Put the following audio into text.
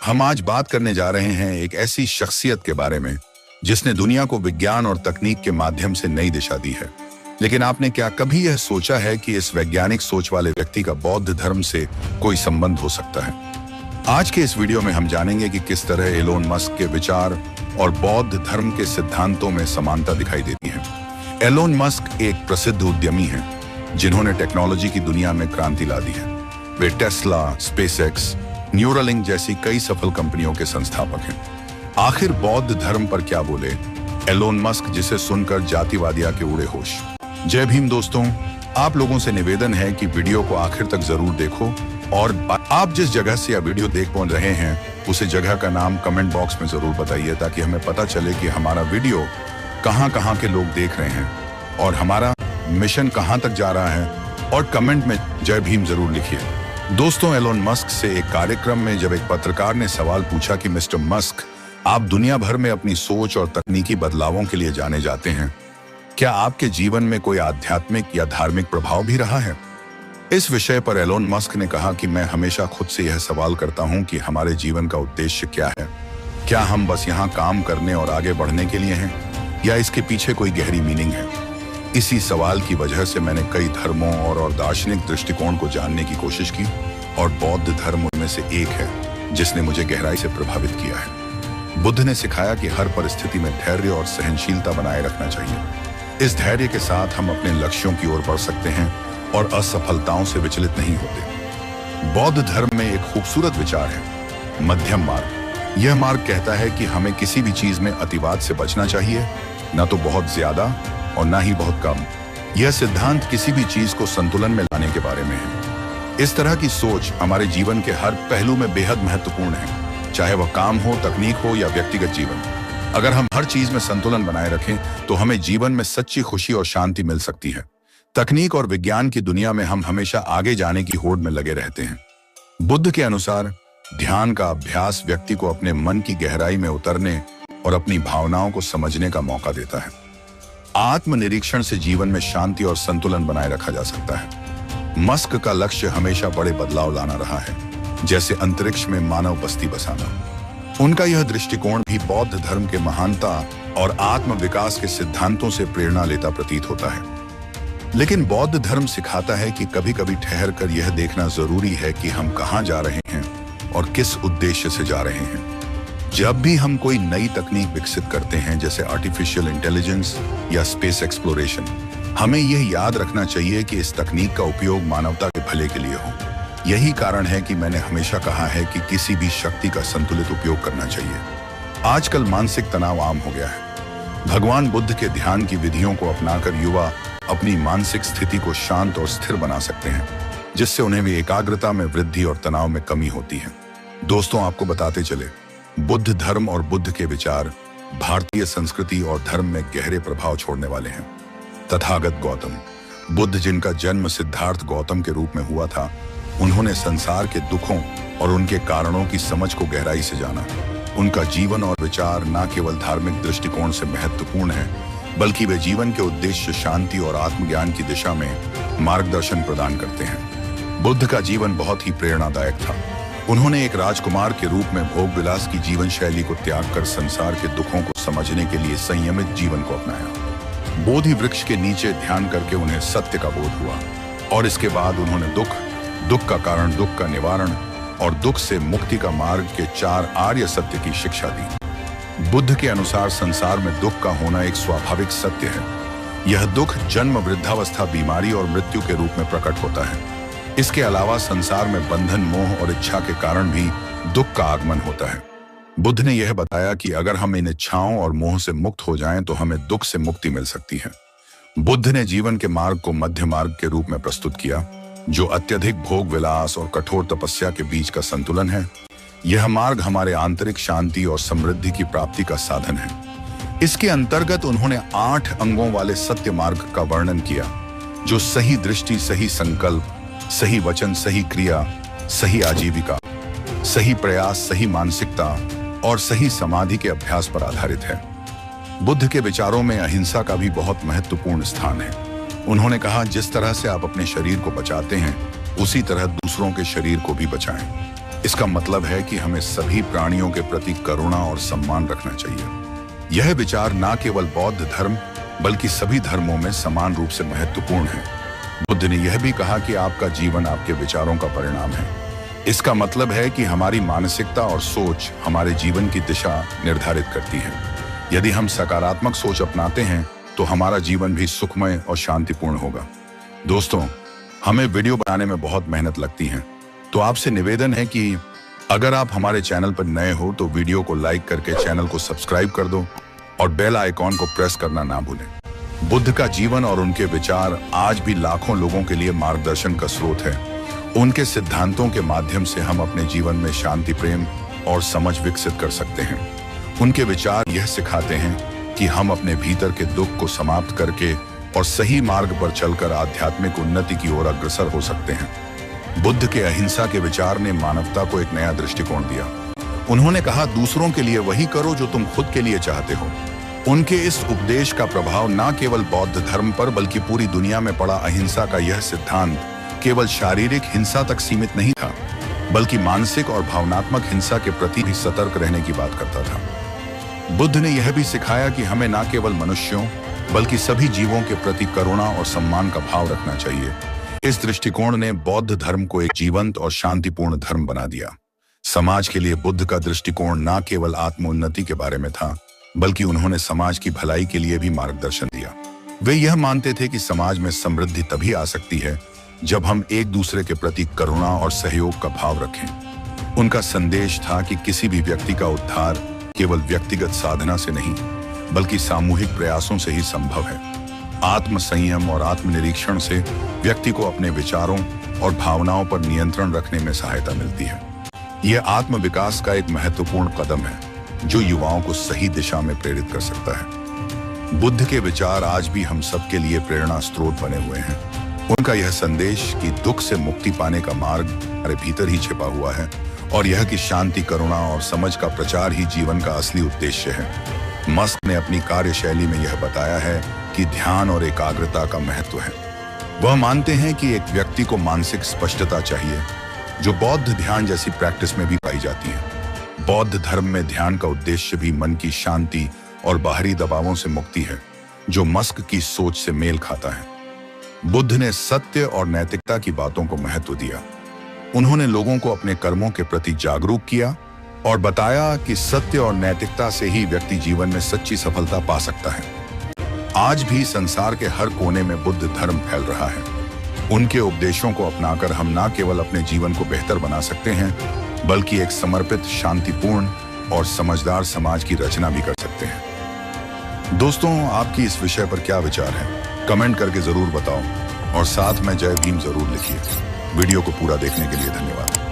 हम आज बात करने जा रहे हैं एक ऐसी शख्सियत के बारे में जिसने दुनिया को विज्ञान और तकनीक के माध्यम से नई दिशा दी है। लेकिन आपने क्या कभी यह सोचा है कि इस वैज्ञानिक सोच वाले व्यक्ति का बौद्ध धर्म से कोई संबंध हो सकता है? आज के इस वीडियो में हम जानेंगे कि किस तरह एलोन मस्क के विचार और बौद्ध धर्म के सिद्धांतों में समानता दिखाई देती है। एलोन मस्क एक प्रसिद्ध उद्यमी हैं जिन्होंने टेक्नोलॉजी की दुनिया में क्रांति ला दी है। वे टेस्ला, स्पेसएक्स, न्यूरालिंक जैसी कई सफल कंपनियों के संस्थापक हैं। आखिर बौद्ध धर्म पर क्या बोले एलोन मस्क, जिसे सुनकर जातिवादिया के उड़े होश। जय भीम दोस्तों, आप लोगों से निवेदन है कि वीडियो को आखिर तक जरूर देखो और आप जिस जगह से यह वीडियो देख पहुंच रहे हैं उसे जगह का नाम कमेंट बॉक्स में जरूर बताइए, ताकि हमें पता चले कि हमारा वीडियो कहां के लोग देख रहे हैं और हमारा मिशन कहां तक जा रहा है। और कमेंट में जय भीम जरूर लिखिए। दोस्तों, एलोन मस्क से एक कार्यक्रम में जब एक पत्रकार ने सवाल पूछा कि मिस्टर मस्क, आप दुनिया भर में अपनी सोच और तकनीकी बदलावों के लिए जाने जाते हैं, क्या आपके जीवन में कोई आध्यात्मिक या धार्मिक प्रभाव भी रहा है? इस विषय पर एलोन मस्क ने कहा कि मैं हमेशा खुद से यह सवाल करता हूं कि हमारे जीवन का उद्देश्य क्या है। क्या हम बस यहाँ काम करने और आगे बढ़ने के लिए हैं, या इसके पीछे कोई गहरी मीनिंग है? इसी सवाल की वजह से मैंने कई धर्मों और दार्शनिक दृष्टिकोण को जानने की कोशिश की, और बौद्ध धर्म उनमें से एक है जिसने मुझे गहराई से प्रभावित किया है। बुद्ध ने सिखाया कि हर परिस्थिति में धैर्य और सहनशीलता बनाए रखना चाहिए। इस धैर्य के साथ हम अपने लक्ष्यों की ओर बढ़ सकते हैं और असफलताओं से विचलित नहीं होते। बौद्ध धर्म में एक खूबसूरत विचार है, मध्यम मार्ग। यह मार्ग कहता है कि हमें किसी भी चीज में अतिवाद से बचना चाहिए, न तो बहुत ज्यादा और ना ही बहुत कम। यह सिद्धांत किसी भी चीज को संतुलन में लाने के बारे में है। इस तरह की सोच हमारे जीवन के हर पहलू में बेहद महत्वपूर्ण है, चाहे वह काम हो, तकनीक हो या व्यक्तिगत जीवन। अगर हम हर चीज में संतुलन बनाए रखें तो हमें जीवन में सच्ची खुशी और शांति मिल सकती है। तकनीक और विज्ञान की दुनिया में हम हमेशा आगे जाने की होड़ में लगे रहते हैं। बुद्ध के अनुसार ध्यान का अभ्यास व्यक्ति को अपने मन की गहराई में उतरने और अपनी भावनाओं को समझने का मौका देता है। आत्मनिरीक्षण से जीवन में शांति और संतुलन बनाए रखा जा सकता है। मस्क का लक्ष्य हमेशा बड़े बदलाव लाना रहा है, जैसे अंतरिक्ष में मानव बस्ती बसाना। उनका यह दृष्टिकोण भी बौद्ध धर्म के महानता और आत्म विकास के सिद्धांतों से प्रेरणा लेता प्रतीत होता है। लेकिन बौद्ध धर्म सिखाता है कि कभी कभी ठहर कर यह देखना जरूरी है कि हम कहां जा रहे हैं और किस उद्देश्य से जा रहे हैं। जब भी हम कोई नई तकनीक विकसित करते हैं, जैसे आर्टिफिशियल इंटेलिजेंस या स्पेस एक्सप्लोरेशन, हमें यह याद रखना चाहिए कि इस तकनीक का उपयोग मानवता के भले के लिए हो। यही कारण है कि मैंने हमेशा कहा है कि किसी भी शक्ति का संतुलित उपयोग करना चाहिए। आजकल मानसिक तनाव आम हो गया है। भगवान बुद्ध के ध्यान की विधियों को अपनाकर युवा अपनी मानसिक स्थिति को शांत और स्थिर बना सकते हैं, जिससे उन्हें भी एकाग्रता में वृद्धि और तनाव में कमी होती है। दोस्तों, आपको बताते चले, बुद्ध धर्म और बुद्ध के विचार भारतीय संस्कृति और धर्म में गहरे प्रभाव छोड़ने वाले हैं। तथागत गौतम बुद्ध, जिनका जन्म सिद्धार्थ गौतम के रूप में हुआ था, उन्होंने संसार के दुखों और उनके कारणों की समझ को गहराई से जाना। उनका जीवन और विचार न केवल धार्मिक दृष्टिकोण से महत्वपूर्ण है, बल्कि वे जीवन के उद्देश्य, शांति और आत्मज्ञान की दिशा में मार्गदर्शन प्रदान करते हैं। बुद्ध का जीवन बहुत ही प्रेरणादायक था। उन्होंने एक राजकुमार के रूप में भोग विलास की जीवन शैली को त्याग कर संसार के दुखों को समझने के लिए संयमित जीवन को अपनाया। बोधि वृक्ष के नीचे ध्यान करके उन्हें सत्य का बोध हुआ, और इसके बाद उन्होंने दुख का कारण, दुख का निवारण और दुख से मुक्ति का मार्ग के 4 आर्य सत्य की शिक्षा दी। बुद्ध के अनुसार संसार में दुख का होना एक स्वाभाविक सत्य है। यह दुख जन्म, वृद्धावस्था, बीमारी और मृत्यु के रूप में प्रकट होता है। इसके अलावा संसार में बंधन, मोह और इच्छा के कारण भी दुख का आगमन होता है। बुद्ध ने यह बताया कि अगर हम इन इच्छाओं और मोह से मुक्त हो जाएं तो हमें दुख से मुक्ति मिल सकती है। बुद्ध ने जीवन के मार्ग को मध्य मार्ग के रूप में प्रस्तुत किया, जो अत्यधिक भोग विलास और कठोर तपस्या के बीच का संतुलन है। यह मार्ग हमारे आंतरिक शांति और समृद्धि की प्राप्ति का साधन है। इसके अंतर्गत उन्होंने 8 अंगों वाले सत्य मार्ग का वर्णन किया, जो सही दृष्टि, सही संकल्प, सही वचन, सही क्रिया, सही आजीविका, सही प्रयास, सही मानसिकता और सही समाधि के अभ्यास पर आधारित है। बुद्ध के विचारों में अहिंसा का भी बहुत महत्वपूर्ण स्थान है। उन्होंने कहा, जिस तरह से आप अपने शरीर को बचाते हैं, उसी तरह दूसरों के शरीर को भी बचाएं। इसका मतलब है कि हमें सभी प्राणियों के प्रति करुणा और सम्मान रखना चाहिए। यह विचार न केवल बौद्ध धर्म बल्कि सभी धर्मों में समान रूप से महत्वपूर्ण है। बुद्ध ने यह भी कहा कि आपका जीवन आपके विचारों का परिणाम है। इसका मतलब है कि हमारी मानसिकता और सोच हमारे जीवन की दिशा निर्धारित करती है। यदि हम सकारात्मक सोच अपनाते हैं तो हमारा जीवन भी सुखमय और शांतिपूर्ण होगा। दोस्तों, हमें वीडियो बनाने में बहुत मेहनत लगती है, तो आपसे निवेदन है कि अगर आप हमारे चैनल पर नए हो तो वीडियो को लाइक करके चैनल को सब्सक्राइब कर दो और बेल आइकॉन को प्रेस करना ना भूलें। बुद्ध का जीवन और उनके विचार आज भी लाखों लोगों के लिए मार्गदर्शन का स्रोत है। उनके सिद्धांतों के माध्यम से हम अपने जीवन में शांति, प्रेम और समझ विकसित कर सकते हैं। उनके विचार यह सिखाते हैं कि हम अपने भीतर के दुख को समाप्त करके और सही मार्ग पर चलकर आध्यात्मिक उन्नति की ओर अग्रसर हो सकते हैं। बुद्ध के अहिंसा के विचार ने मानवता को एक नया दृष्टिकोण दिया। उन्होंने कहा, दूसरों के लिए वही करो जो तुम खुद के लिए चाहते हो। उनके इस उपदेश का प्रभाव न केवल बौद्ध धर्म पर बल्कि पूरी दुनिया में पड़ा। अहिंसा का यह सिद्धांत केवल शारीरिक हिंसा तक सीमित नहीं था, बल्कि मानसिक और भावनात्मक हिंसा के प्रति भी सतर्क रहने की बात करता था। बुद्ध ने यह भी सिखाया कि हमें न केवल मनुष्यों बल्कि सभी जीवों के प्रति करुणा और सम्मान का भाव रखना चाहिए। इस दृष्टिकोण ने बौद्ध धर्म को एक जीवंत और शांतिपूर्ण धर्म बना दिया। समाज के लिए बुद्ध का दृष्टिकोण न केवल आत्मोन्नति के बारे में था, बल्कि उन्होंने समाज की भलाई के लिए भी मार्गदर्शन दिया। वे यह मानते थे कि समाज में समृद्धि तभी आ सकती है जब हम एक दूसरे के प्रति करुणा और सहयोग का भाव रखें। उनका संदेश था कि किसी भी व्यक्ति का उद्धार केवल व्यक्तिगत साधना से नहीं, बल्कि सामूहिक प्रयासों से ही संभव है। आत्म संयम और आत्मनिरीक्षण से व्यक्ति को अपने विचारों और भावनाओं पर नियंत्रण रखने में सहायता मिलती है। यह आत्म विकास का एक महत्वपूर्ण कदम है जो युवाओं को सही दिशा में प्रेरित कर सकता है। बुद्ध के विचार आज भी हम सबके लिए प्रेरणा स्रोत बने हुए हैं। उनका यह संदेश कि दुख से मुक्ति पाने का मार्ग हमारे भीतर ही छिपा हुआ है और यह कि शांति, करुणा और समझ का प्रचार ही जीवन का असली उद्देश्य है। मस्क ने अपनी कार्यशैली में यह बताया है कि ध्यान और एकाग्रता का महत्व है। वह मानते हैं कि एक व्यक्ति को मानसिक स्पष्टता चाहिए, जो बौद्ध ध्यान जैसी प्रैक्टिस में भी पाई जाती है। बौद्ध धर्म में ध्यान का उद्देश्य भी मन की शांति और बाहरी दबावों से मुक्ति है, जो मस्क की सोच से मेल खाता है। बुद्ध ने सत्य और नैतिकता की बातों को महत्व दिया। उन्होंने लोगों को अपने कर्मों के प्रति जागरूक किया और बताया कि सत्य और नैतिकता से ही व्यक्ति जीवन में सच्ची सफलता पा सकता है। आज भी संसार के हर कोने में बुद्ध धर्म फैल रहा है। उनके उपदेशों को अपनाकर हम न केवल अपने जीवन को बेहतर बना सकते हैं, बल्कि एक समर्पित, शांतिपूर्ण और समझदार समाज की रचना भी कर सकते हैं। दोस्तों, आपकी इस विषय पर क्या विचार है? कमेंट करके जरूर बताओ और साथ में जय भीम जरूर लिखिए। वीडियो को पूरा देखने के लिए धन्यवाद।